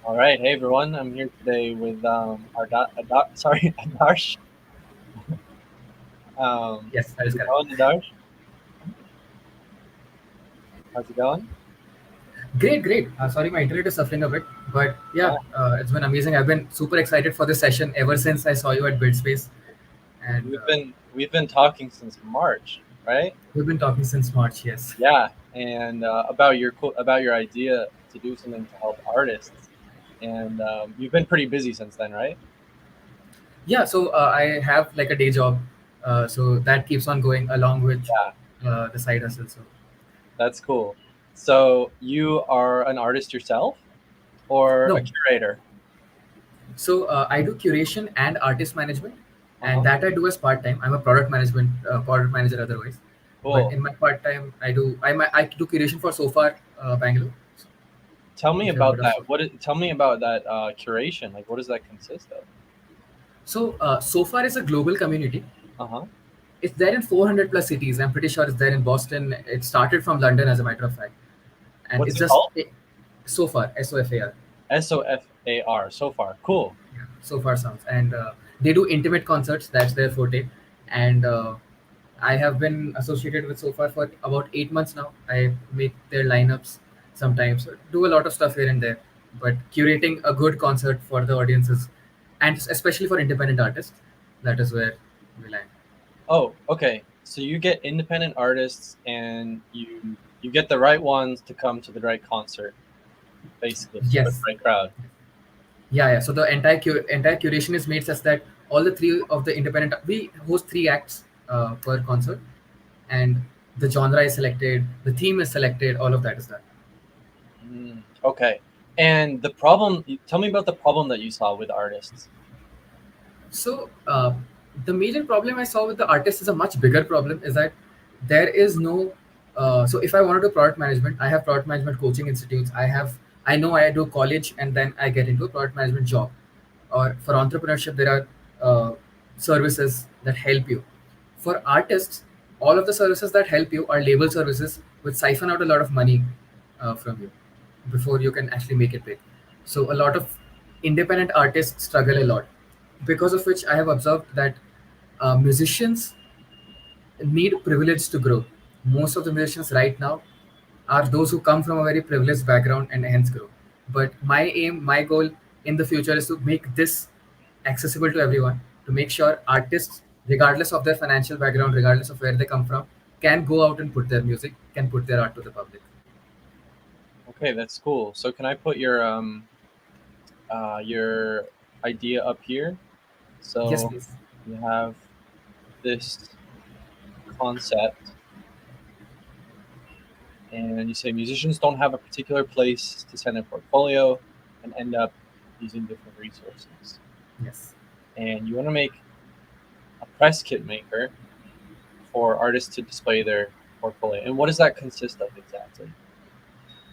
All right, hey everyone. I'm here today with Adarsh. Yes, that is How's it correct. going, Adarsh? How's it going? Great, great. Sorry, my internet is suffering a bit, but Yeah, yeah, it's been amazing. I've been super excited for this session ever since I saw you at BuildSpace, and we've been talking since March, right? we've been talking since March. Yes. Yeah, and about your idea to do something to help artists, and you've been pretty busy since then, right? Yeah. So I have like a day job, so that keeps on going along with Yeah, the side hustle. So that's cool. So you are an artist yourself, or a no, curator? so I do curation and artist management, Uh and huh. that I do as part time. I'm a product manager otherwise, but Cool. in my part time, I do curation for So Far Bangalore. Tell me If you have about heard of that. So. Tell me about that curation. Like, what does that consist of? So far is a global community. Uh huh. It's there in 400 plus cities. I'm pretty sure it's there in Boston. It started from London, as a matter of fact, and What's it's it just called? so far SOFAR. SOFAR. So far, cool. Yeah, so far sounds, and they do intimate concerts. That's their forte, and I have been associated with So Far for about 8 months now. I make their lineups sometimes, do a lot of stuff here and there, but curating a good concert for the audiences, and especially for independent artists, that is where we land. Oh, okay. So you get independent artists, and you get the right ones to come to the right concert, basically, for the Yes. right crowd. Yeah. So the entire curation is made such that all the three of the independent we host three acts per concert, and the genre is selected, the theme is selected, all of that is done. Okay. And the problem. Tell me about the problem that you saw with artists. So the major problem I saw with the artist is a much bigger problem. Is that there is no. So if I want to do product management, I have product management coaching institutes. I know I do college and then I get into a product management job. Or for entrepreneurship, there are services that help you. For artists, all of the services that help you are label services, which siphon out a lot of money from you before you can actually make it big. So a lot of independent artists struggle a lot, because of which I have observed that musicians need privilege to grow. Most of the musicians right now are those who come from a very privileged background and hence grow. But my goal in the future is to make this accessible to everyone, to make sure artists, regardless of their financial background, regardless of where they come from, can go out and put their music, can put their art to the public. Okay, that's cool. So can I put your idea up here? Yes, So please. you have this concept, and you say musicians don't have a particular place to send a portfolio and end up using different resources. Yes. And you want to make a press kit maker for artists to display their portfolio. And what does that consist of exactly?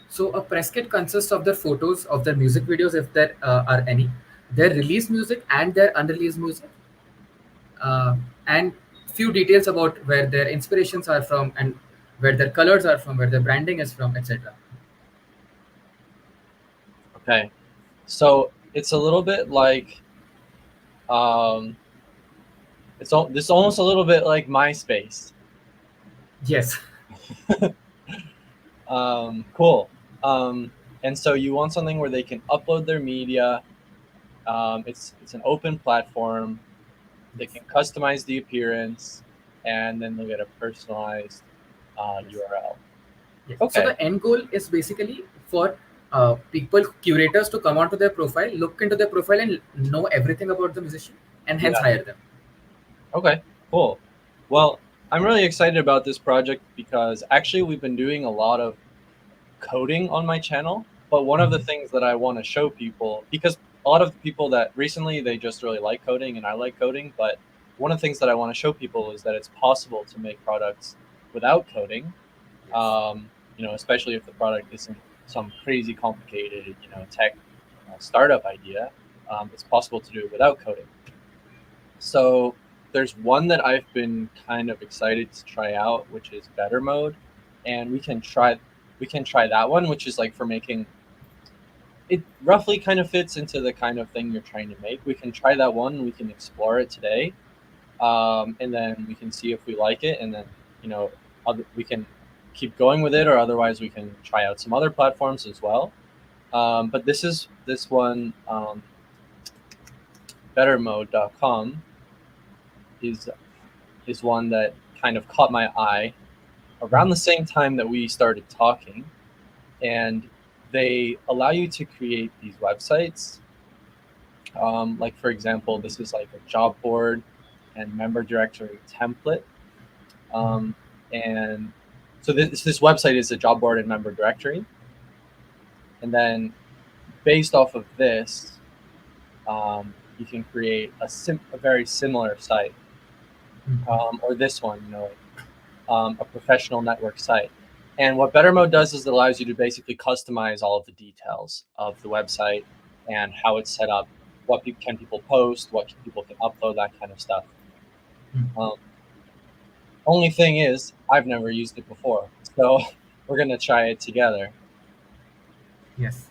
So a press kit consists of their photos of their music videos, if there are any, their released music and their unreleased music, and few details about where their inspirations are from and where their colors are from, where their branding is from, etc. Okay, so it's a little bit like um, this almost a little bit like MySpace. Yes. Cool. Um, and so you want something where they can upload their media. It's an open platform. They Yes. can customize the appearance, and then they'll get a personalized Yes. URL. Yes. So Okay. the end goal is basically for people, curators, to come onto their profile, look into their profile, and know everything about the musician, and hence Yeah. hire them. Okay. Cool. Well, I'm really excited about this project because actually we've been doing a lot of coding on my channel. But one of the Mhm. things that I want to show people, because a lot of the people that recently they just really like coding and I like coding, but one of the things that I want to show people is that it's possible to make products without coding. Yes. Especially if the product isn't some crazy complicated, tech startup idea. It's possible to do it without coding. So there's one that I've been kind of excited to try out, which is Better Mode, and we can try that one, which is like for making it roughly kind of fits into the kind of thing you're trying to make. We can try that one. We can explore it today, and then we can see if we like it, and then you know we can keep going with it, or otherwise we can try out some other platforms as well. But this one, bettermode.com is one that kind of caught my eye around the same time that we started talking, and they allow you to create these websites. Like for example, this is like a job board and member directory template. And so this website is a job board and member directory. And then based off of this, you can create a very similar site, or this one, a professional network site. And what BetterMode does is it allows you to basically customize all of the details of the website and how it's set up, what can people post, what people can upload, that kind of stuff. Only thing is, I've never used it before, so we're gonna try it together. Yes.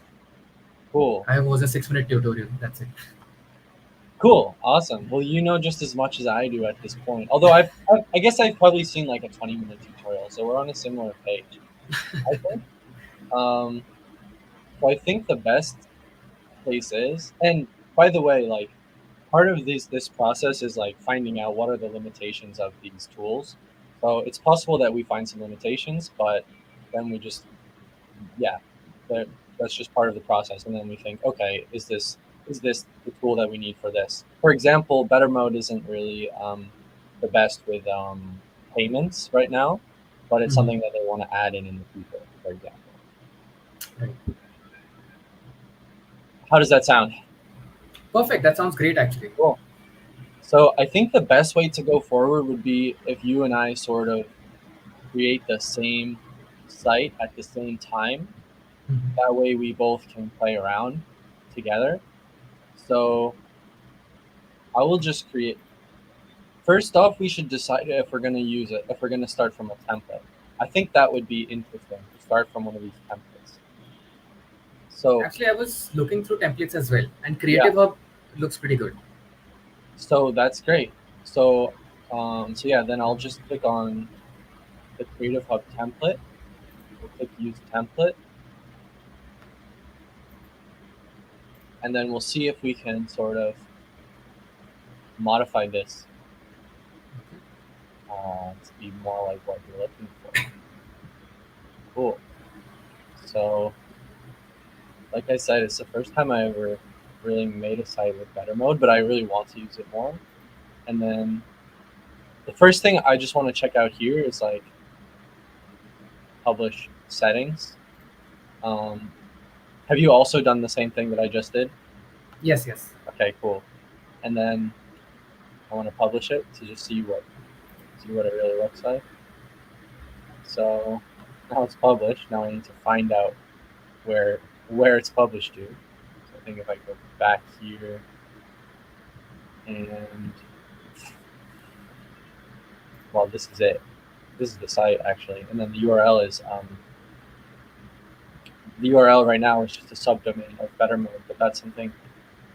Cool. I was a 6-minute tutorial. That's it. Cool. Awesome. Well, you know just as much as I do at this point. Although I guess I've probably seen like a 20-minute tutorial, so we're on a similar page, I think. So I think the best place is, and by the way, like part of this process is like finding out what are the limitations of these tools. So it's possible that we find some limitations, but then we just, yeah, that's just part of the process. And then we think, okay, is this the tool that we need for this? For example, Better Mode isn't really the best with payments right now, but it's something that they want to add in the future, for example. Right. How does that sound? Perfect. That sounds great, actually. Cool. So I think the best way to go forward would be if you and I sort of create the same site at the same time. That way we both can play around together. So I will just create. First off, we should decide if we're going to use it, if we're going to start from a template. I think that would be interesting to start from one of these templates. So Actually, I was looking through templates as well, and Creative Hub looks pretty good. So that's great. So yeah, then I'll just click on the Creative Hub template. We'll click Use Template. And then we'll see if we can sort of modify this to be more like what you're looking for. Cool. So, like I said, it's the first time I ever really made a site with Better Mode, but I really want to use it more. And then the first thing I just want to check out here is like publish settings. Have you also done the same thing that I just did? Yes, yes. Okay, cool. And then I want to publish it to just see what it really looks like. So now it's published. Now I need to find out where it's published to. So I think if I go back here and well, this is it. This is the site actually, and then the URL is the URL right now is just a subdomain of Better Mode, but that's something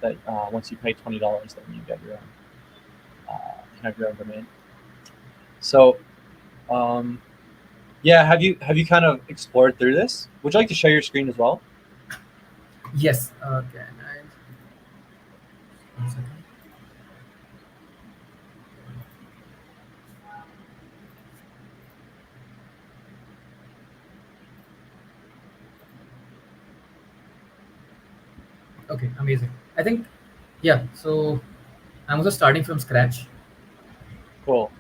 that once you pay $20, then you get your own. You have your own domain. So, yeah, have you kind of explored through this? Would you like to share your screen as well? Yes. Okay. Nice. 1 second. Okay, amazing. I think, yeah. So I'm also starting from scratch, Cool.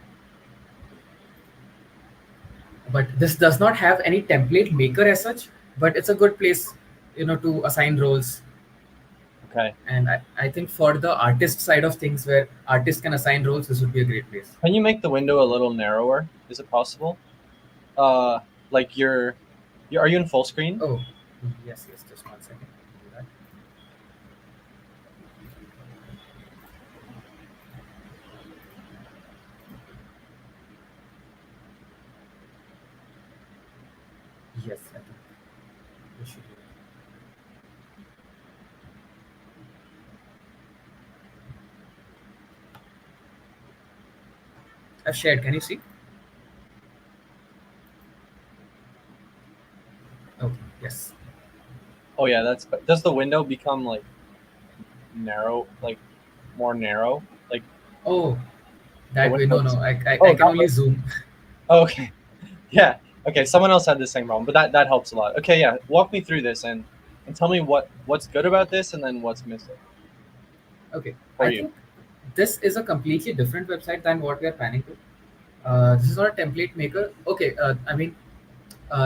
but this does not have any template maker as such. But it's a good place, to assign roles. Okay. And I think for the artist side of things, where artists can assign roles, this would be a great place. Can you make the window a little narrower? Is it possible? Like are you in full screen? Oh, yes, yes. Just 1 second. Do that. Yes, I think we should do it. I've shared. Can you see? Okay. Yes. Oh yeah, does the window become like narrow, like more narrow? Like Oh, the that window. windows. No, I Oh, can that only way. zoom. Oh, okay. Yeah. Okay. Someone else had the same problem, but that helps a lot. Okay. Yeah. Walk me through this and tell me what's good about this and then what's missing Okay. for I you. think this is a completely different website than what we are planning to. This is not a template maker. Okay. I mean,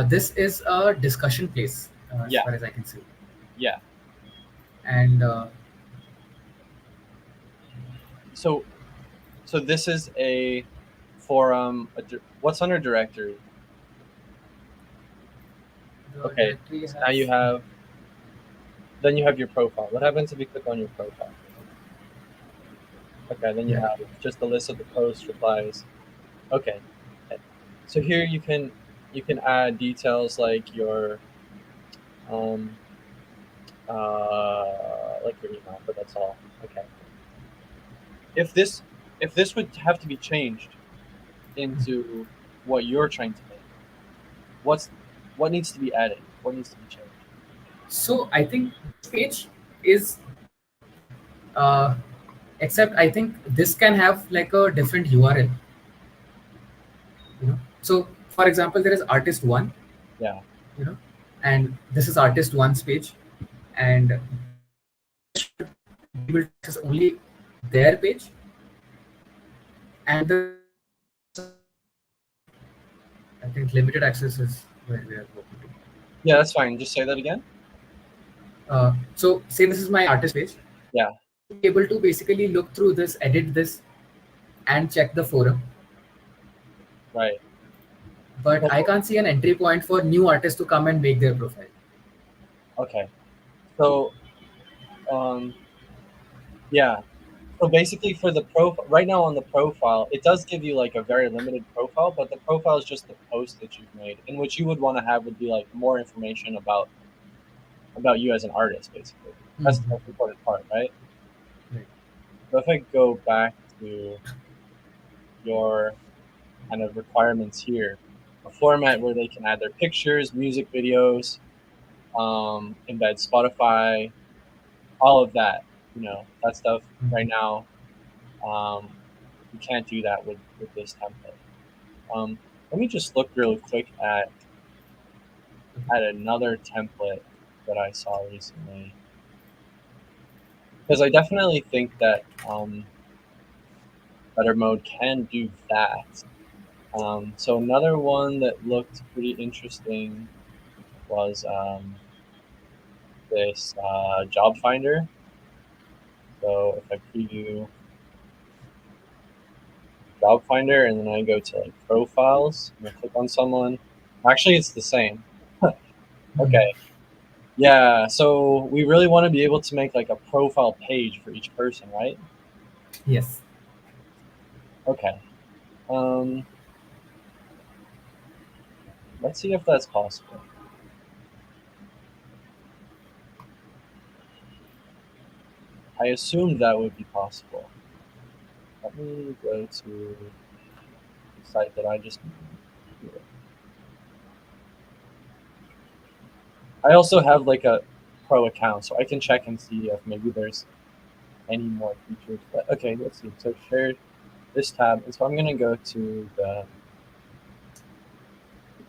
this is a discussion place, as Yeah. far as I can see. Yeah. And So so this is a forum. What's under directory? the Okay. directory So now you has. have then you have your profile. What happens if you click on your profile? Okay. Then you Yeah. have just a list of the posts, replies. Okay. So here you can add details like your um like your email, but that's all. Okay. If this would have to be changed into what you're trying to make, what's what needs to be added? What needs to be changed? So I think this page is, uh, except I think this can have like a different URL. So for example, there is artist one, Yeah. you know, and this is artist one's page, and should be able to access only their page, and the I think limited access is where we are working to. Yeah, that's fine. Just say that again. So say this is my artist page. Yeah. Be able to basically look through this, edit this, and check the forum. Right. But I So, can't see an entry point for new artists to come and make their profile. okay. So um yeah. So basically for the profile right now on the profile, it does give you like a very limited profile, but the profile is just the post that you've made. And what you would want to have would be like more information about you as an artist, basically. That's the Mhm. most important part, right? Right. So if I go back to your kind of requirements here, a format where they can add their pictures, music videos, embed Spotify, all of that, that stuff right Mhm. now, you can't do that with this template. Let me just look real quick at another template that I saw recently, because I definitely think that Better Mode can do that. So another one that looked pretty interesting was this job finder. So if I preview job finder and then I go to like profiles and I click on someone, actually it's the same. Mhm. Okay. Yeah. So we really want to be able to make like a profile page for each person, right? Yes. Okay. Um, let's see if that's possible. I assumed that would be possible. Let me go to the site that I just made here. I also have like a pro account, so I can check and see if maybe there's any more features. But okay, let's see. So shared this tab, and so I'm gonna go to the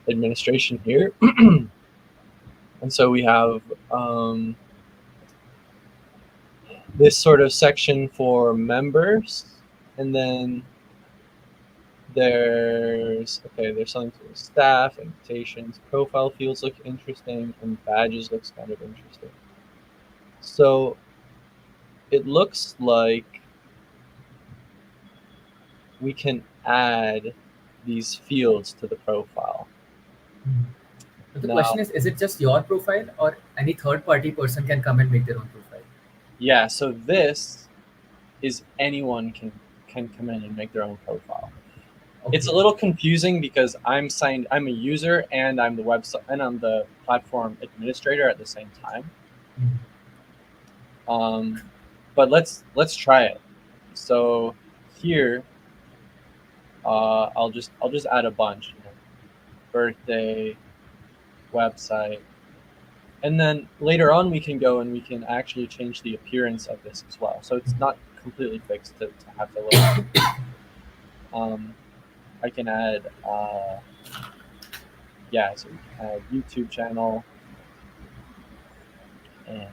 administration here, and so we have this sort of section for members, and then there's something to the staff, invitations, profile fields look interesting, and badges looks kind of interesting. So it looks like we can add these fields to the profile. Mhm. But the Now, question is it just your profile or any third party person can come and make their own profile? yeah, so this is anyone can come in and make their own profile. It's Okay. a little confusing because I'm a user and I'm the website and I'm the platform administrator at the same time. Mhm. But let's try it. So here I'll just add a bunch, birthday, website, and then later on we can go and we can actually change the appearance of this as well. So it's not completely fixed to have the logo. I can add, so we can add YouTube channel, and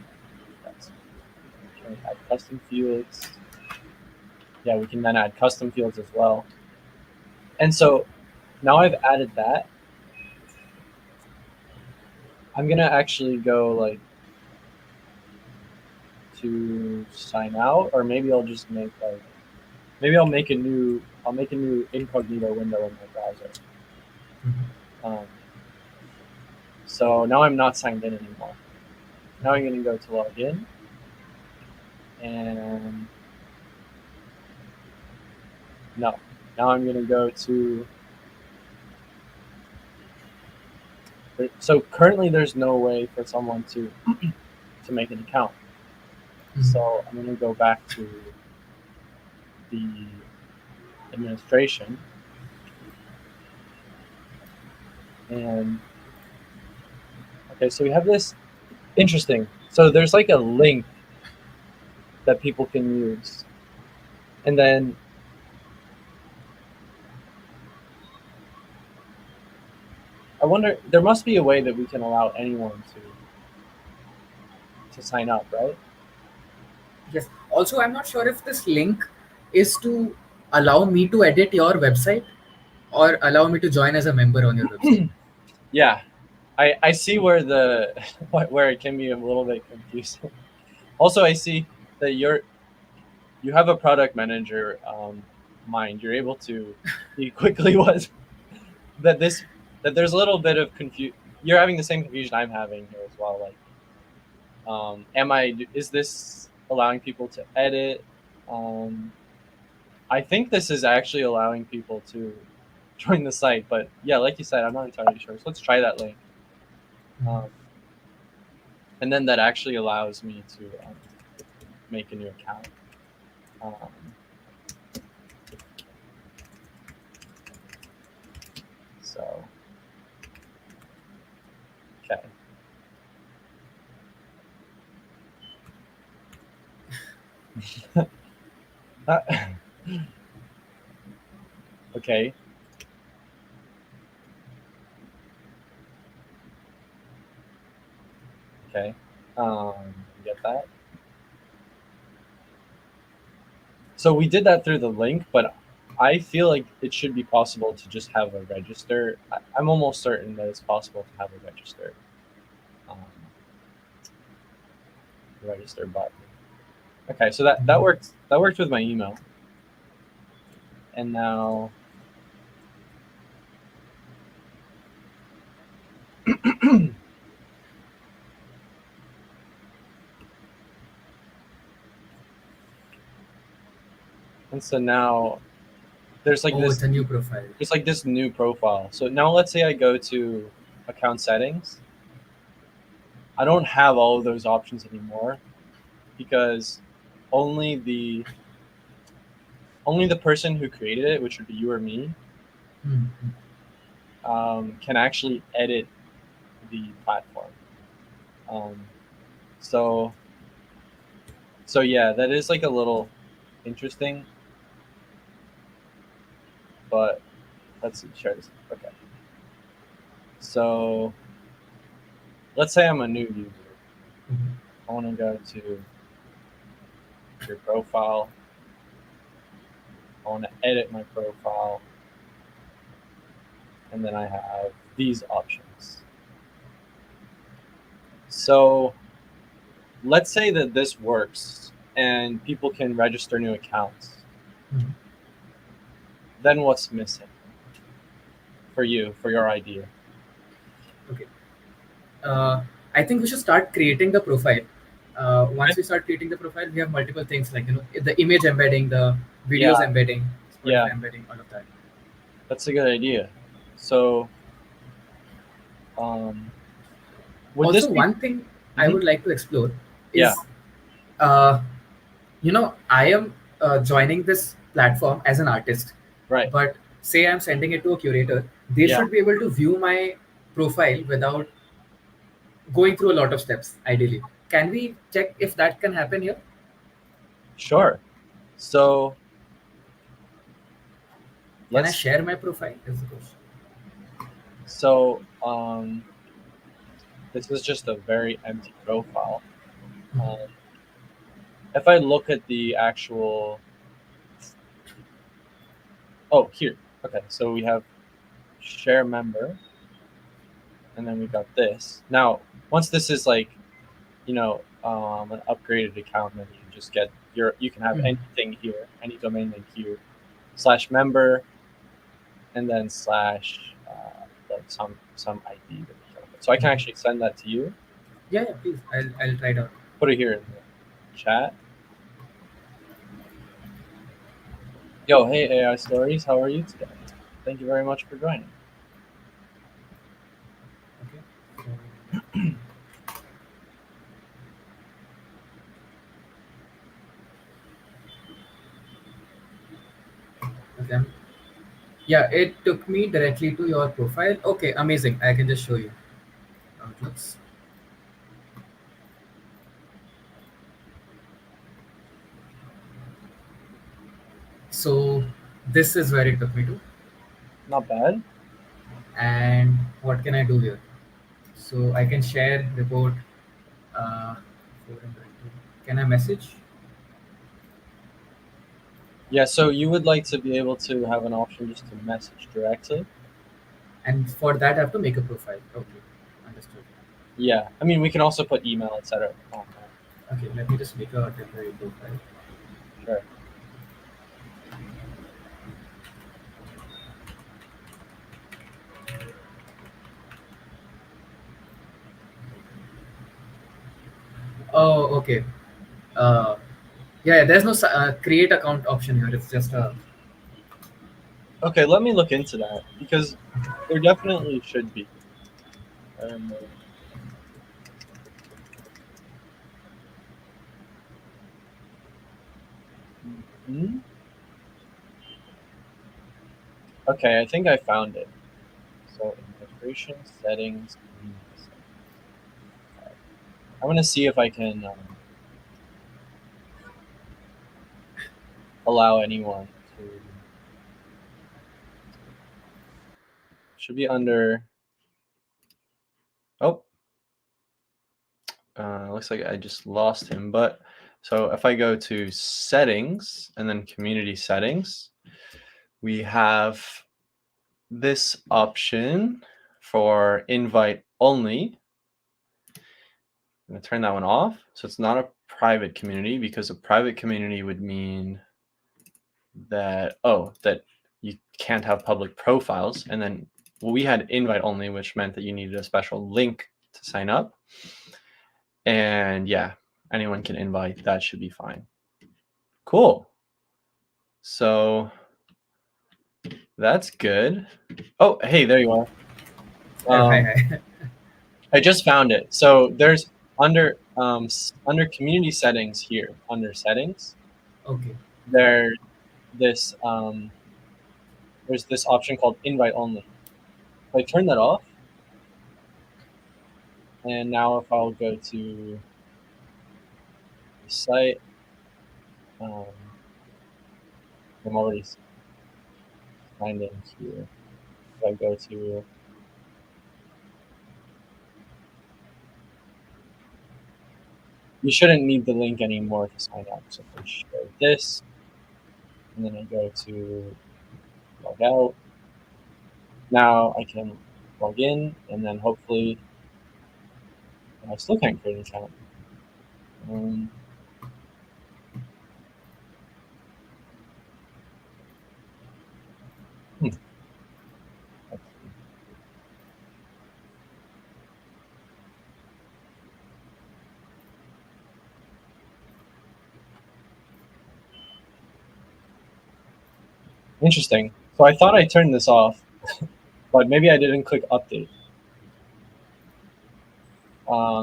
can we add custom fields? Yeah, we can then add custom fields as well. And so now I've added that. I'm gonna actually go to sign out, or maybe I'll just make I'll make a new incognito window in my browser. So now I'm not signed in anymore. Now I'm gonna go to log in, and no, now I'm gonna go to. So currently, there's no way for someone to make an account. So I'm gonna go back to the administration, and okay, so we have this interesting. So there's like a link that people can use, and then I wonder, there must be a way that we can allow anyone to sign up, right? Yes. Also, I'm not sure if this link is to allow me to edit your website or allow me to join as a member on your website. Yeah, I see where where it can be a little bit confusing. Also, I see that you have a product manager mind. You're able to see quickly that there's a little bit of confusion. You're having the same confusion I'm having here as well. Is this allowing people to edit? I think this is actually allowing people to join the site, but yeah, like you said, I'm not entirely sure. So let's try that link. And then that actually allows me to make a new account. So, okay. Okay. Okay. Get that. So we did that through the link, but I feel like it should be possible to just have a register. I'm almost certain that it's possible to have a register button. Okay, so that worked. That worked with my email, and now. And so now there's it's a new profile. It's like this new profile. So now let's say I go to account settings. I don't have all of those options anymore because only the person who created it, which would be you or me, can actually edit the platform. So yeah, that is like a little interesting. But let's share this. Okay. So let's say I'm a new user. I want to go to your profile. I want to edit my profile. And then I have these options. So let's say that this works and people can register new accounts. Then what's missing for you, for your idea? Okay. I think we should start creating the profile. Once we start creating the profile, we have multiple things like the image embedding, the videos embedding, embedding, all of that. That's a good idea. So, also one thing I would like to explore is, I am joining this platform as an artist, right? But say I'm sending it to a curator, they Yeah. should be able to view my profile without going through a lot of steps, ideally. Can we check if that can happen here? Sure. So Can I let's. share my profile? Is the question. So this is just a very empty profile. Um, if I look at the actual. Oh, here. Okay, so we have share member, and then we got this. Now, once this is like, an upgraded account, then you can just get you can have Mhm. anything here, any domain name here, /member, and then slash like some ID that we can put. So I can actually send that to you. Yeah, yeah, please. I'll try it out. Put it here in the chat. Yo, hey AI Stories, how are you today? Thank you very much for joining. Okay. Okay. Yeah, it took me directly to your profile. Okay, amazing. I can just show you how it looks. So this is where it took me to. Not bad. And what can I do here? So I can share report. Uh, 402. Can I message? Yeah, so you would like to be able to have an option just to message directly. And for that, I have to make a profile. Okay, understood. Yeah, I mean, we can also put email, etc. on there. Okay, let me just make a temporary profile. Sure. Oh, okay. Uh, yeah, there's no create account option here. It's just a. Okay, let me look into that because there definitely should be. Um, mhm. Okay, I think I found it. So integration settings. I'm gonna see if I can allow anyone to. Should be under. Oh, looks like I just lost him. But so if I go to settings and then community settings, we have this option for invite only. I'm going to turn that one off. So it's not a private community because a private community would mean that, that you can't have public profiles. And then we had invite only, which meant that you needed a special link to sign up. And yeah, anyone can invite. That should be fine. Cool. So that's good. Oh, hey, there you are. Oh, hi, hi. I just found it. So there's under under community settings here, under settings, Okay. there this there's this option called invite only. If I turn that off, and now if I'll go to the site, um, I'm already signed in here. If I go to you shouldn't need the link anymore to sign up. So if I share this, and then I go to log out. Now I can log in, and then hopefully I still can't create an account. Um, hmm, let's see. Interesting. So I thought I turned this off, but maybe I didn't click update.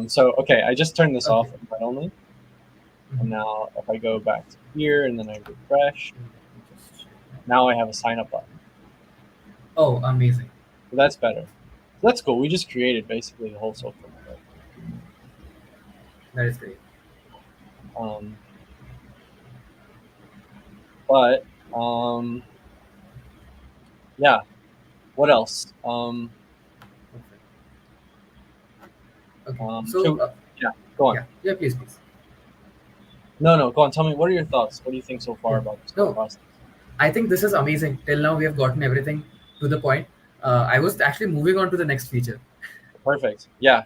So okay, I just turned this off Okay. invite only, and Mhm. now if I go back to here and then I refresh, Let me just check that. now I have a sign up button. Oh, amazing. So that's better. So that's cool. We just created basically the whole social network. That is great. Um, but yeah. What else? Perfect. Okay. So, So yeah, go on. yeah, yeah, please, please. No, go on. Tell me, what are your thoughts? What do you think so far Yeah. about this whole No, process? I think this is amazing. Till now, we have gotten everything to the point. I was actually moving on to the next feature. Perfect. Yeah.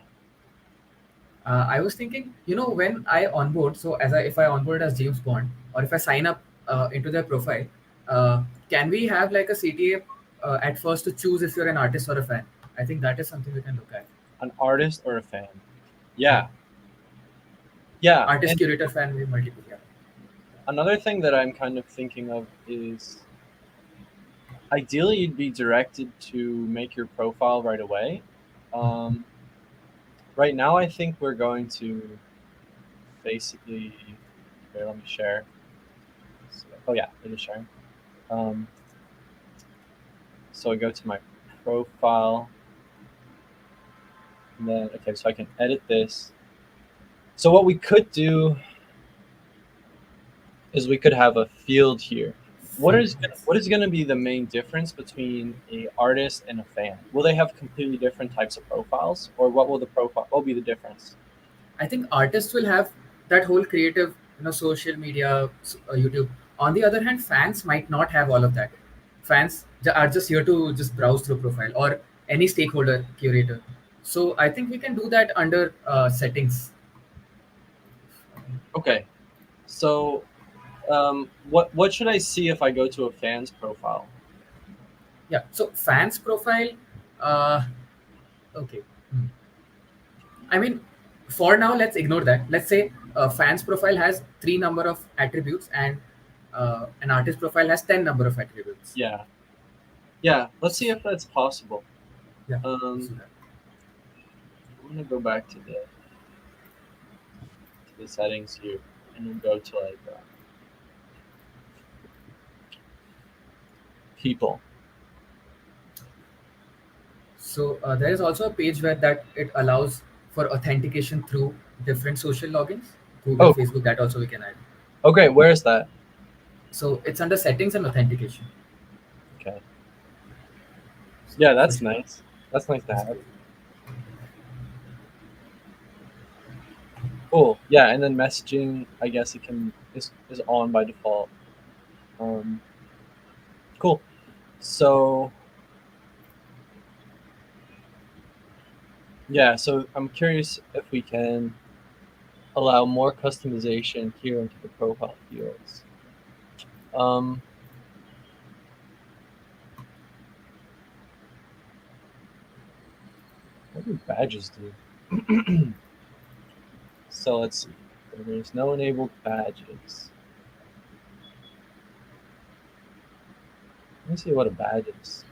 I was thinking, when I onboard, so if I onboard as James Bond, or if I sign up into their profile, can we have like a CTA at first to choose if you're an artist or a fan? I think that is something we can look at. An artist or a fan? Yeah, Yeah. Yeah. artist, And curator, fan, we multiple. Yeah. another thing that I'm kind of thinking of is ideally you'd be directed to make your profile right away. Um, right now, I think we're going to basically. Here, let me share. Oh yeah, it is sharing. Um, so I go to my profile, and then okay, so I can edit this. So what we could do is we could have a field here. Field, yes. What is going to be the main difference between a artist and a fan? Will they have completely different types of profiles, or what will the profile? What will be the difference? I think artists will have that whole creative, social media, YouTube. On the other hand, fans might not have all of that. Fans are just here to just browse through profile or any stakeholder curator. So I think we can do that under settings. Okay, so what should I see if I go to a fan's profile? Yeah. So fans profile. Uh, okay. Hmm. I mean, for now, let's ignore that. Let's say a fans profile has three number of attributes and an artist profile has 10 number of attributes. Yeah, yeah. Let's see if that's possible. Yeah. Let's Um, do that. I'm gonna go back to the settings here, and then go to like people. So there is also a page where that it allows for authentication through different social logins, Google, Oh, Facebook. That also we can add. okay. Where is that? So it's under settings and authentication. Okay. So Yeah, for that's sure, nice. That's nice to that's have. great. Cool. Yeah, and then messaging, I guess it can is on by default. Um, cool. So yeah, so I'm curious if we can allow more customization here into the profile fields. Um, what do badges do? So let's see. There's no enabled badges. Let me see what a badge is.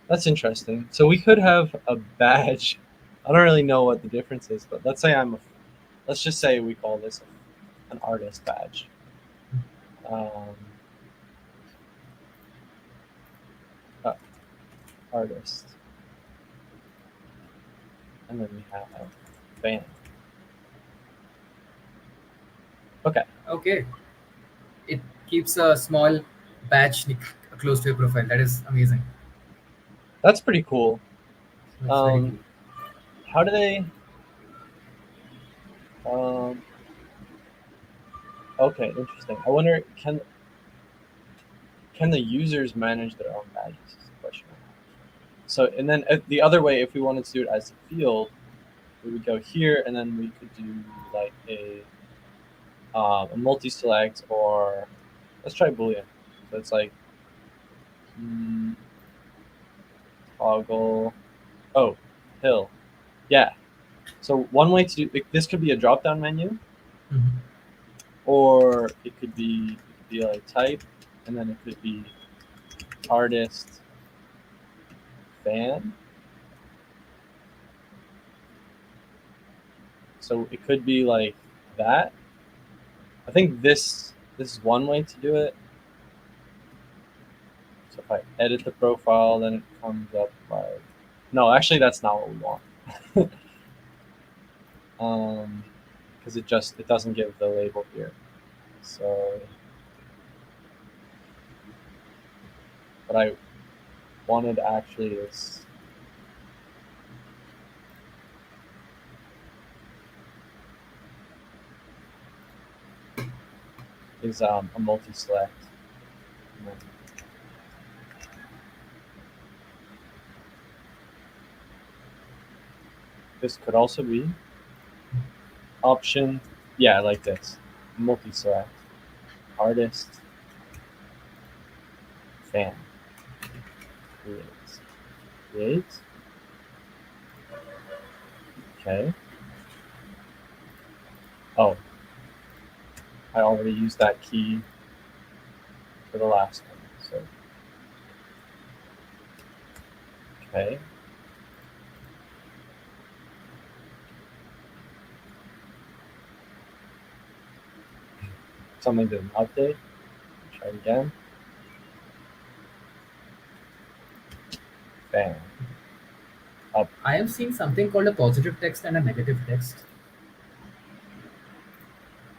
That's interesting. So we could have a badge. I don't really know what the difference is, but let's just say we call this an artist badge. Um, uh, artist, and then we have fan. Okay, Okay, it keeps a small badge close to your profile. That is amazing. that's pretty cool. That's very Um, cool. how do they? Um, okay, interesting. I wonder can the users manage their own badges? Is the question. So, and then the other way, if we wanted to do it as a field, we would go here, and then we could do like a multi-select, or let's try Boolean. So it's like mm, toggle. Oh, hill. Yeah. So one way to do this could be a drop-down menu, Mhm. or it could be like type, and then it could be artist fan. So it could be like that. I think this is one way to do it. So if I edit the profile, then it comes up like, no, actually that's not what we want. Because it doesn't give the label here. So what I wanted actually is a multi-select. This could also be option, yeah, like this, multi-select, artist, fan, create, okay. Oh, I already used that key for the last one, so, okay. Something didn't update, try it again. Fan. I am seeing something called a positive text and a negative text.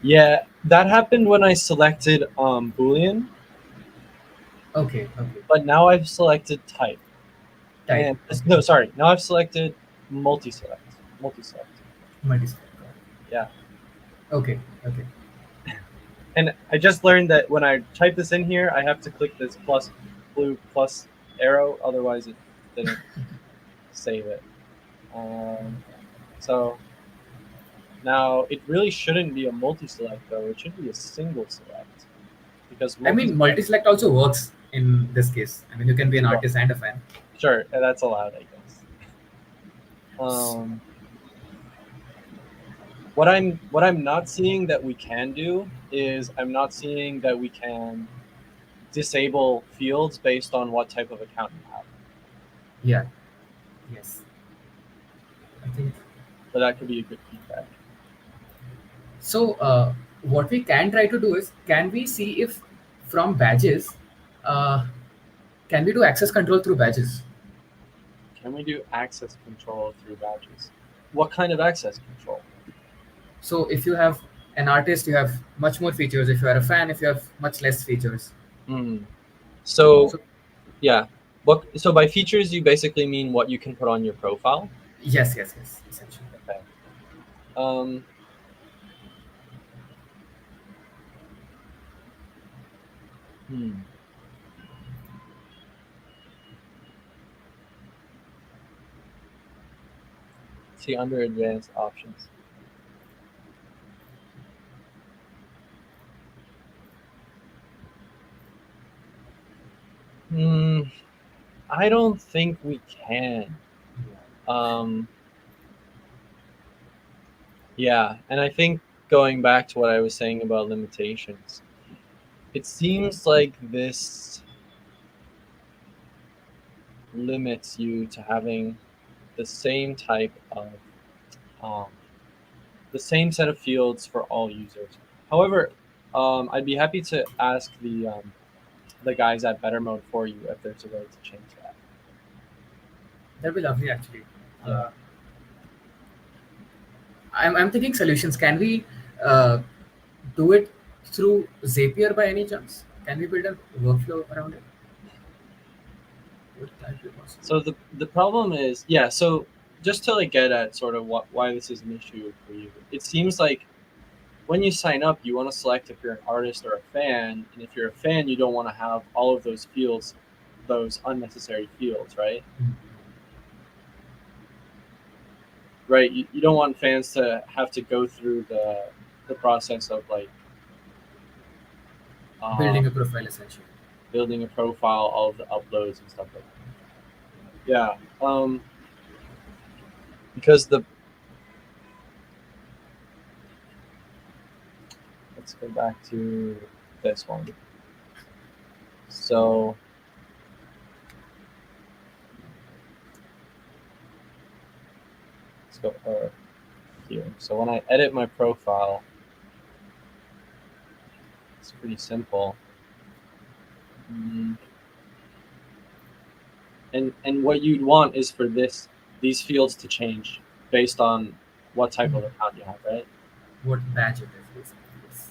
Yeah, that happened when I selected Boolean, Okay, okay. but now I've selected type. Type. And Okay. no, sorry, now I've selected multi-select. Multi-select. Yeah. Okay, okay. And I just learned that when I type this in here, I have to click this blue plus arrow, otherwise it didn't save it. So now it really shouldn't be a multi-select though; it should be a single select because I mean, multi-select also works in this case. I mean, you can be an artist and a fan. Sure, that's allowed, I guess. What I'm not seeing that we can do is I'm not seeing that we can disable fields based on what type of account you have. Yeah. Yes. I think So that could be a good feedback. so. What we can try to do is, can we see if from badges, uh, can we do access control through badges? Can we do access control through badges? What kind of access control? So if you have an artist, you have much more features. If you are a fan, if you have much less features. So So yeah, so by features you basically mean what you can put on your profile? yes, essentially. Okay. See under advanced options. I don't think we can. Yeah, and I think going back to what I was saying about limitations, it seems like this limits you to having the same type of the same set of fields for all users. However, I'd be happy to ask the guys at Better Mode for you if there's a way to change that. That'd be lovely, actually. Yeah. I'm thinking solutions. Can we do it through Zapier by any chance? Can we build a workflow around it? Would that be possible? So the problem is, yeah. So just to like get at sort of why this is an issue for you, it seems like when you sign up, you want to select if you're an artist or a fan, and if you're a fan, you don't want to have all of those fields, those unnecessary fields, right? Right. You don't want fans to have to go through the process of like Building a profile, essentially. building a profile, all of the uploads and stuff like that. Yeah. Because let's go back to this one. So let's go here. So when I edit my profile, it's pretty simple. And what you'd want is for these fields to change based on what type of account you have, right? What badge it is basically. Yes.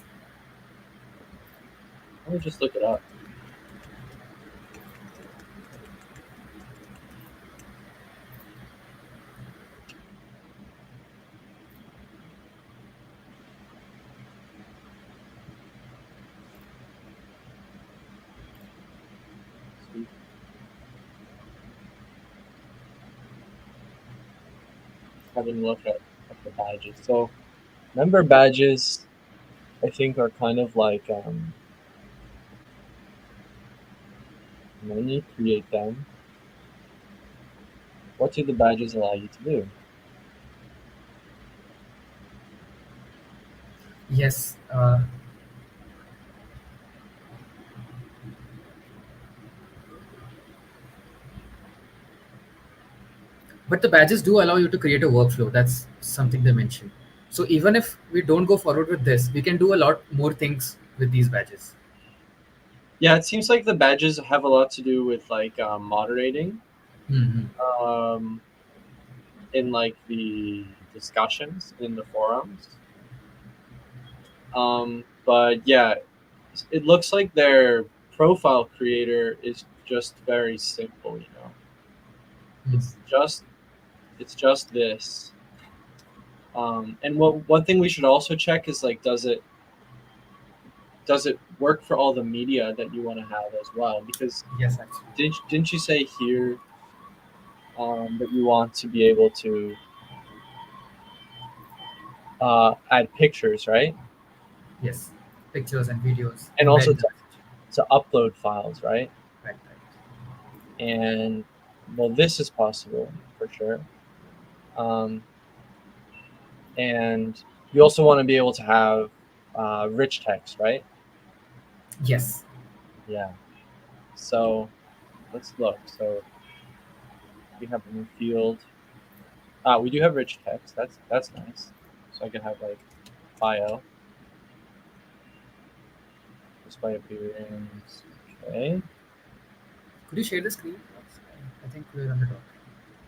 Let me just look it up. Having a look at the badges. So member badges, I think, are kind of like when you create them, what do the badges allow you to do? Yes. But the badges do allow you to create a workflow. That's something they mentioned. So even if we don't go forward with this, we can do a lot more things with these badges. Yeah, it seems like the badges have a lot to do with like moderating Hmm. um, in like the discussions in the forums. But yeah, it looks like their profile creator is just very simple. You know, Hmm. it's just it's just this. And one thing we should also check is like, does it work for all the media that you want to have as well? Because Yes, actually. didn't you say here that you want to be able to add pictures, right? Yes. Pictures and videos, And also embed them. to upload files, right? Right, right. And well, this is possible for sure. Um, and you also want to be able to have rich text, right? Yes. Yeah. So let's look. So we have a new field. We do have rich text. That's nice. So I can have like bio, display appearance. Okay. Could you share the screen? I think we're on the dock.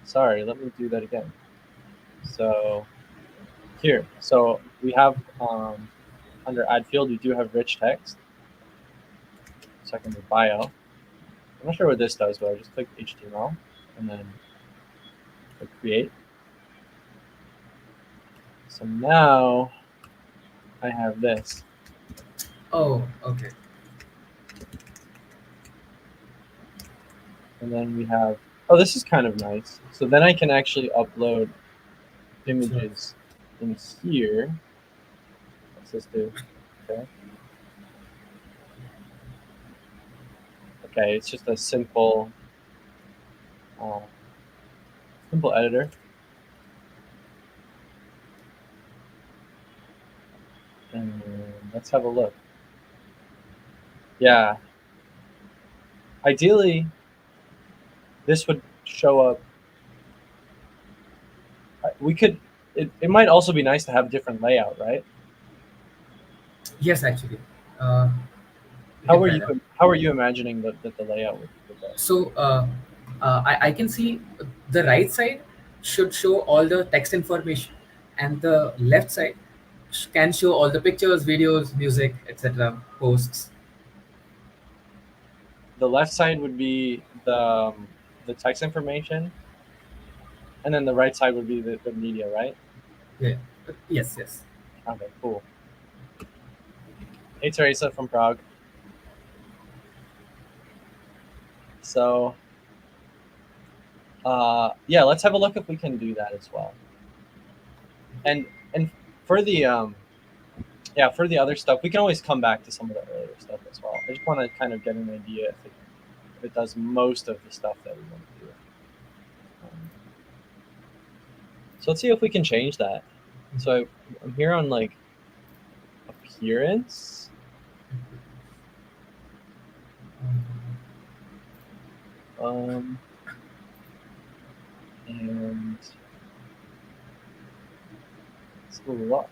Sorry, let me do that again. So here, so we have under add field, we do have rich text. So I can do bio. I'm not sure what this does, but I just click HTML and then click create. So now I have this. Oh, okay. And then we have, oh, this is kind of nice. So then I can actually upload Sure. images in here. What's this do? Okay. Okay, it's just a uh, simple editor. And let's have a look. Yeah. Ideally, this would show up. We could. It might also be nice to have a different layout, right? Yes, actually. Uh, we can try that. How are you imagining that the layout would look? So I can see the right side should show all the text information, and the left side can show all the pictures, videos, music, etc. Posts. The left side would be the text information, and then the right side would be the media, right? Yeah. Yes. Yes. Okay, cool. Hey, Teresa from Prague. So, yeah, let's have a look if we can do that as well. And for the yeah, for the other stuff, we can always come back to some of the earlier stuff as well. I just want to kind of get an idea if it does most of the stuff that we want to do. So let's see if we can change that. So I'm here on like appearance. Um, and let's go up.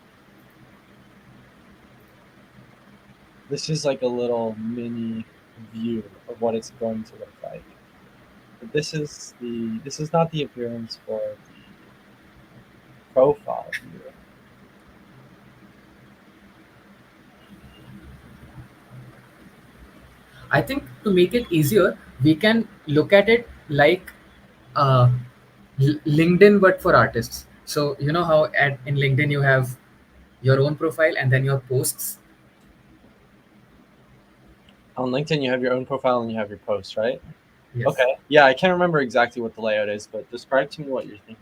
This is like a little mini view of what it's going to look like. But this is not the appearance for the profile view. I think to make it easier, we can look at it like uh, LinkedIn, but for artists. So you know how in LinkedIn you have your own profile and then your posts. On LinkedIn, you have your own profile and you have your posts, right? Yes. Okay. Yeah, I can't remember exactly what the layout is, but describe to me what you're thinking.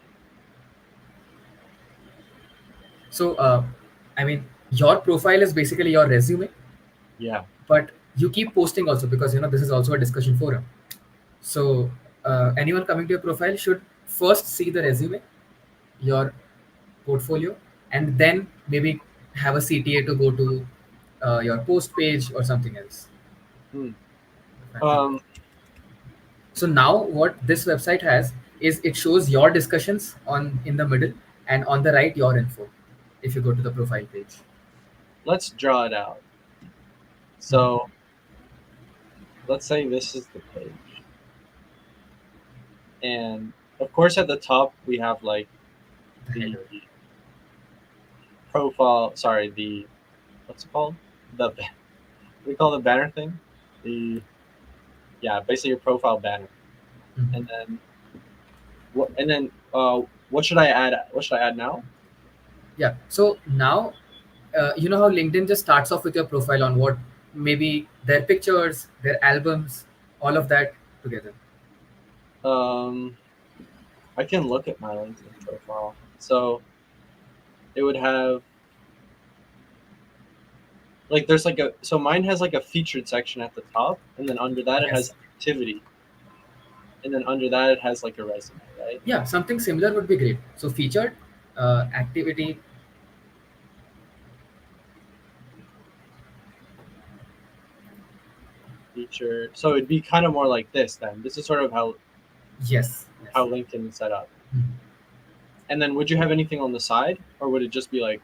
So I mean, your profile is basically your resume, Yeah. but you keep posting also because this is also a discussion forum. So anyone coming to your profile should first see the resume, your portfolio, and then maybe have a CTA to go to your post page or something else. Hmm. Okay. So now what this website has is it shows your discussions on in the middle, and on the right your info if you go to the profile page. Let's draw it out. So let's say this is the page. And of course, at the top, we have like The the header. profile, sorry, the, what's it called? We call the banner thing. Basically your profile banner. Mhm. And then what should I add? What should I add now? Yeah. So now, you know how LinkedIn just starts off with your profile on what maybe their pictures, their albums, all of that together. Um, I can look at my LinkedIn profile. So it would have like there's like so mine has like a featured section at the top, and then under that it has Yes. activity, and then under that it has like a resume, right? Yeah, something similar would be great. So featured, activity. Featured. So it'd be kind of more like this then. This is sort of how Yes. Yes. LinkedIn is set up. Mhm. And then would you have anything on the side, or would it just be like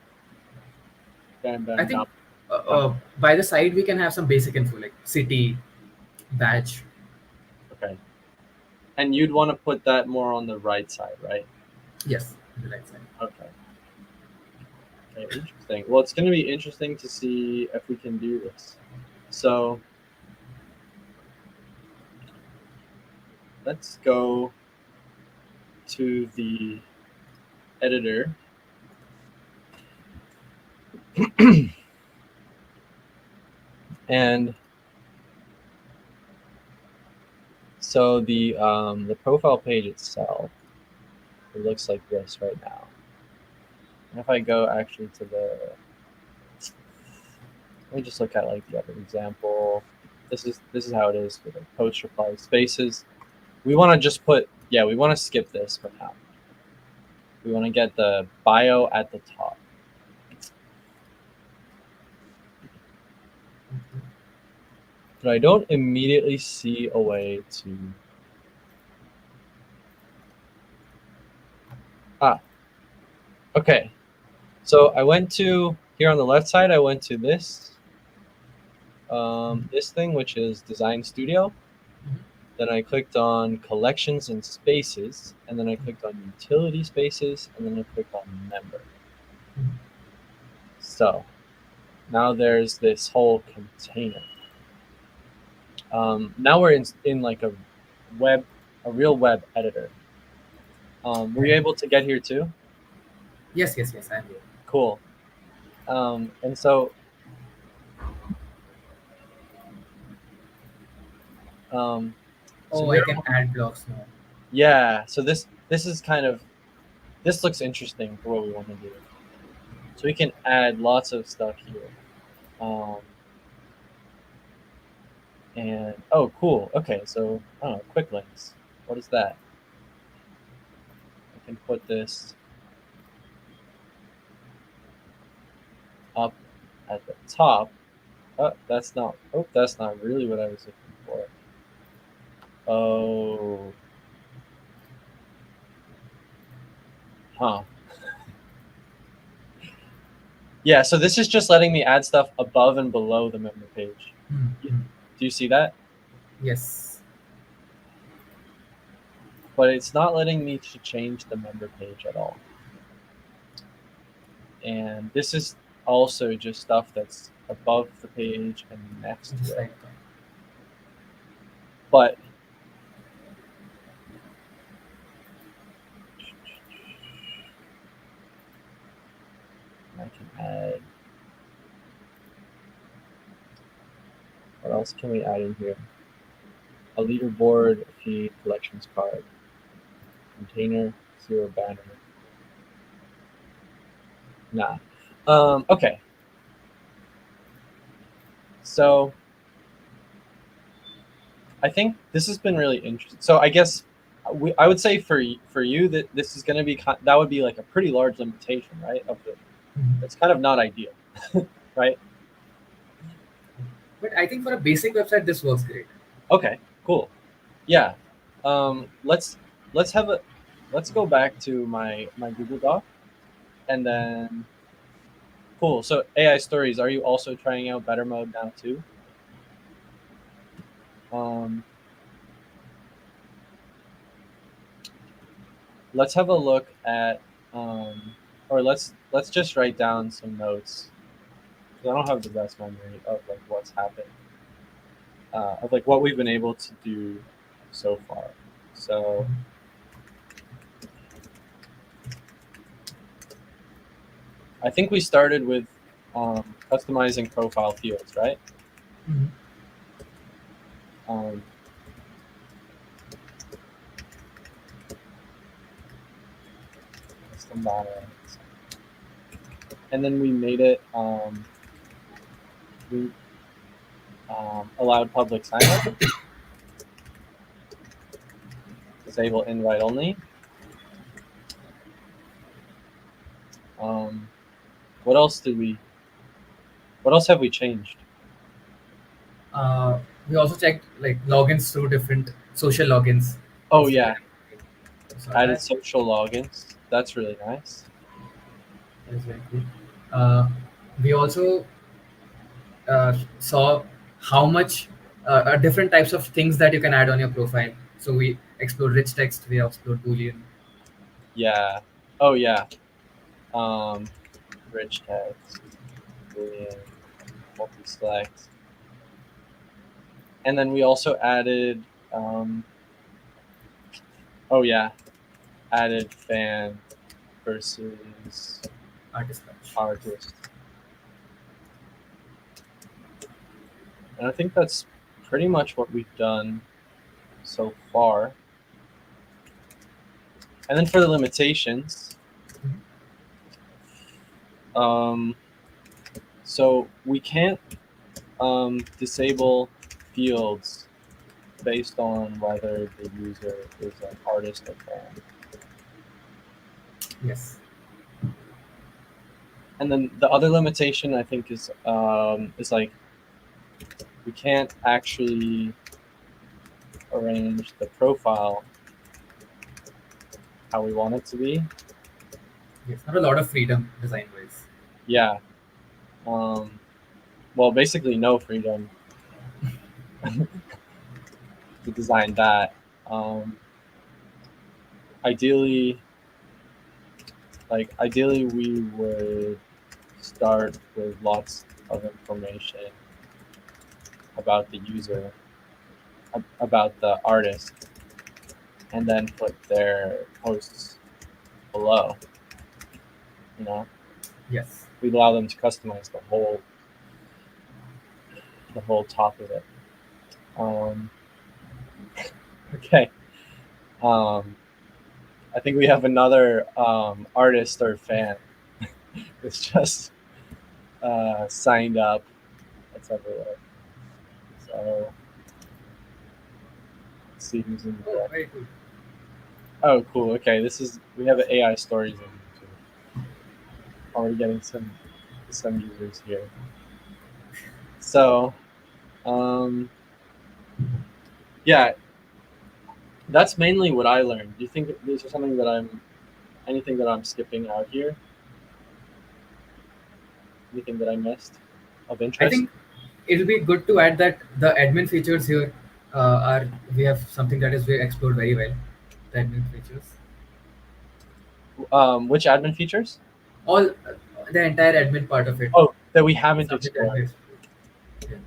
bam I bam think down? down? by the side we can have some basic info like city, badge. Okay. And you'd want to put that more on the right side, right? Yes, the right side. Okay. Okay, interesting. Well, it's going to be interesting to see if we can do this. So let's go to the editor. And so the profile page itself, it looks like this right now. And if I go actually to let me just look at like the other example. This is how it is for the post reply spaces. We want to just put, we want to skip this for now. We want to get the bio at the top. But I don't immediately see a way to. Okay. So I went to here on the left side. I went to this this thing, which is Design Studio. Then I clicked on Collections and Spaces, and then I clicked on Utility Spaces, and then I clicked on Member. So now there's this whole container. Now we're in like a real web editor. Were you able to get here too? Yes, yes, yes. I'm here. Cool. And so Oh, here, I can add blocks now. yeah. So this is kind of, this looks interesting for what we want to do. So we can add lots of stuff here. And oh, cool. Okay, so I don't know, quick links. What is that? I can put this up at the top. Oh, that's not really what I was looking for. Oh. Huh. Yeah, so this is just letting me add stuff above and below the member page. Hmm. Do you see that? Yes. but it's not letting me to change the member page at all. And this is also just stuff that's above the page and next Just to it. like that. But I can add. What else can we add in here? A leaderboard, a feed, collections card, container, zero banner. Nah. Okay. So I think this has been really interesting. So I guess I would say for you that this is going to be that would be like a pretty large limitation, right? Of the it's kind of not ideal, right? But I think for a basic website, this works great. Okay, cool. Yeah. Let's go back to my Google Doc, and then cool. So AI stories. Are you also trying out better mode now too? Let's have a look at, or let's just write down some notes. I don't have the best memory of like what's happened, of like what we've been able to do so far. So I think we started with customizing profile fields, right? Custom banner. And then we made it, we allowed public sign up, disable invite only. What else have we changed? We also checked like logins through different social logins. Oh yeah, So added social logins. That's really nice. that is very cool. We also saw how much different types of things that you can add on your profile. So we explored rich text, we explored Boolean. Yeah. Oh yeah. Rich text, Boolean, multi-select, and then we also added. Oh yeah, added fan versus artist. And I think that's pretty much what we've done so far. And then for the limitations, so we can't disable fields based on whether the user is an artist or fan. Yes. And then the other limitation I think is like we can't actually arrange the profile how we want it to be. Yes, not a lot of freedom design wise. Yeah. Well, basically no freedom to design that. Ideally, we would start with lots of information about the user, about the artist, and then put their posts below. You know? Yes. We allow them to customize the whole top of it. Okay. I think we have another artist or fan that's just signed up. Let's have a look. So let's see who's in Oh, there. very cool. Oh, cool. Okay, we have AI stories in YouTube. Already getting some users here. So, yeah, that's mainly what I learned. Do you think there's anything that I'm skipping out here? Anything that I missed of interest? I think it'll be good to add that the admin features here we have something that is we explored very well. the admin features. Which admin features? All the entire admin part of it. Oh, that we Is haven't something that we explored. explore.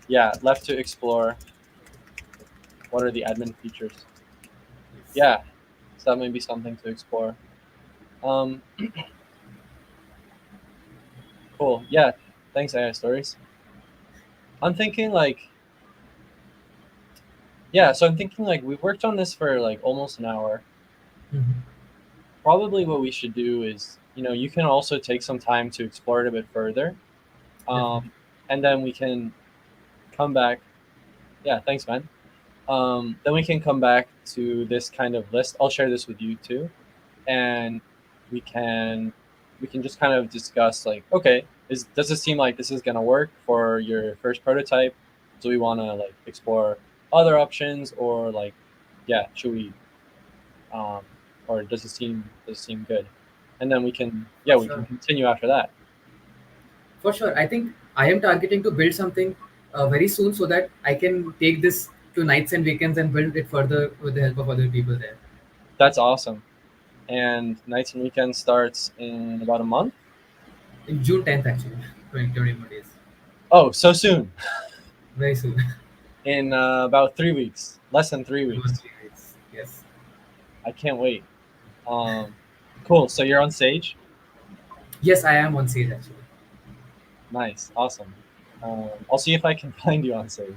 Yeah. Yeah, left to explore. What are the admin features? Yes. Yeah, so that may be something to explore. Um, cool. Yeah, thanks, AI Stories. I'm thinking like, yeah, so I'm thinking like we worked on this for like almost an hour. Mhm. Probably what we should do is, you can also take some time to explore it a bit further, Definitely. and then we can come back. Yeah, thanks, man. Then we can come back to this kind of list. I'll share this with you too, and we can we can just kind of discuss like, okay, does it seem like this is gonna work for your first prototype? Do we want to like explore other options, or like, yeah, should we, um, or does it seem good? And then For we can sure. continue after that. For sure. I think I am targeting to build something very soon so that I can take this to nights and weekends and build it further with the help of other people there. That's awesome. And Nights and Weekends starts in about a month. In June 10th, actually. 20 more days. Oh, so soon. Very soon. In about 3 weeks, less than 3 weeks. 2 or 3 weeks. Yes. I can't wait. Um, cool. So you're on stage. Yes, I am on stage actually. Nice, awesome. I'll see if I can find you on stage.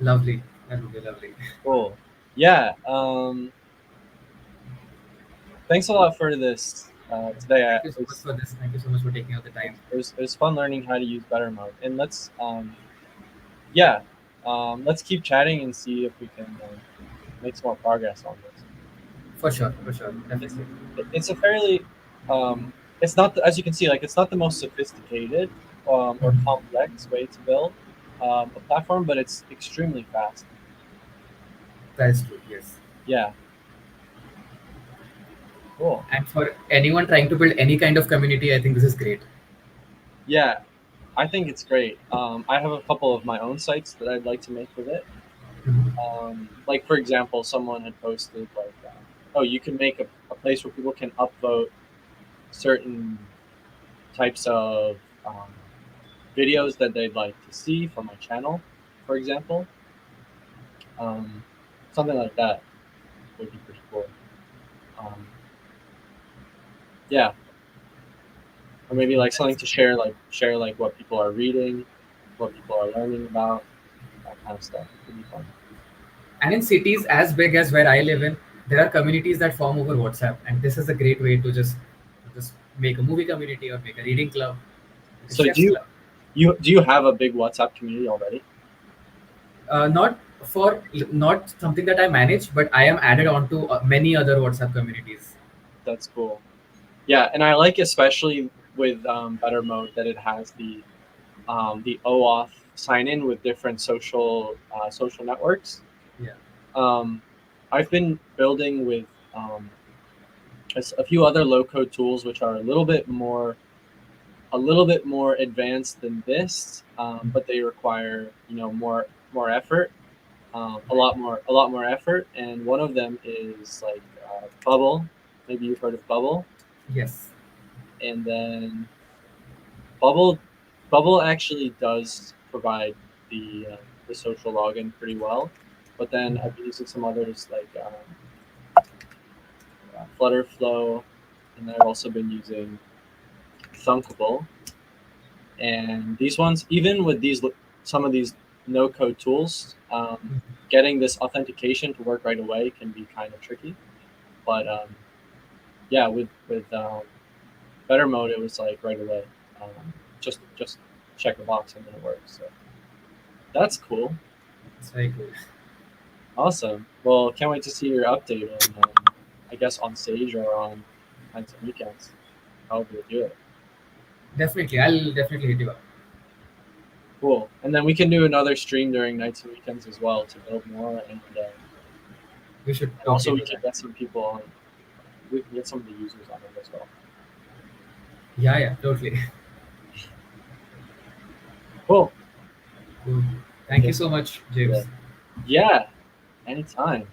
Lovely. That would be lovely. Cool. Yeah. Thanks a lot for this today. Thank you so much for this. Thank you so much for taking out the time. It was fun learning how to use Better Mode, and yeah, let's keep chatting and see if we can make some more progress on this. For sure. For sure. It's Definitely. it's a fairly it's not as you can see, like, it's not the most sophisticated or Mhm. complex way to build a platform, but it's extremely fast. That is true. Yes. Yeah, cool. And for anyone trying to build any kind of community, I think this is great. Yeah, I think it's great. I have a couple of my own sites that I'd like to make with it. Mhm. Like, for example, someone had posted like, oh, you can make a place where people can upvote certain types of videos that they'd like to see from my channel, for example. Um, Something like that would be pretty cool. Um, yeah, or maybe like something to share like what people are reading, what people are learning about, that kind of stuff. It'd be fun. And in cities as big as where I live in, there are communities that form over WhatsApp, and this is a great way to just make a movie community or make a reading club, make a So chef's club. do you have a big WhatsApp community already? Not for not something that I manage, but I am added on to many other WhatsApp communities. That's cool. Yeah, and I like especially with Better Mode that it has the OAuth sign in with different social networks. Yeah. Um, I've been building with um, a few other low code tools which are a little bit more advanced than this, but they require more effort, a lot more effort. And one of them is like Bubble. Maybe you've heard of Bubble. Yes. And then Bubble Bubble actually does provide the social login pretty well, but then I've been using some others like Flutterflow, and I've also been using Thunkable. And these ones, even with some of these no code tools, getting this authentication to work right away can be kind of tricky. But yeah, with Better Mode, it was like right away. Just check the box and then it works. So that's cool. It's very cool. Awesome. Well, can't wait to see your update on, I guess, on stage or on nights and weekends. However you do it. Definitely, I'll definitely hit you up. Cool. And then we can do another stream during nights and weekends as well to build more, We should and totally also we do can that. get some people on. We can get some of the users on it as well. Yeah, yeah, totally. Cool. Cool. Thank Okay. you so much, James. Yeah. Anytime.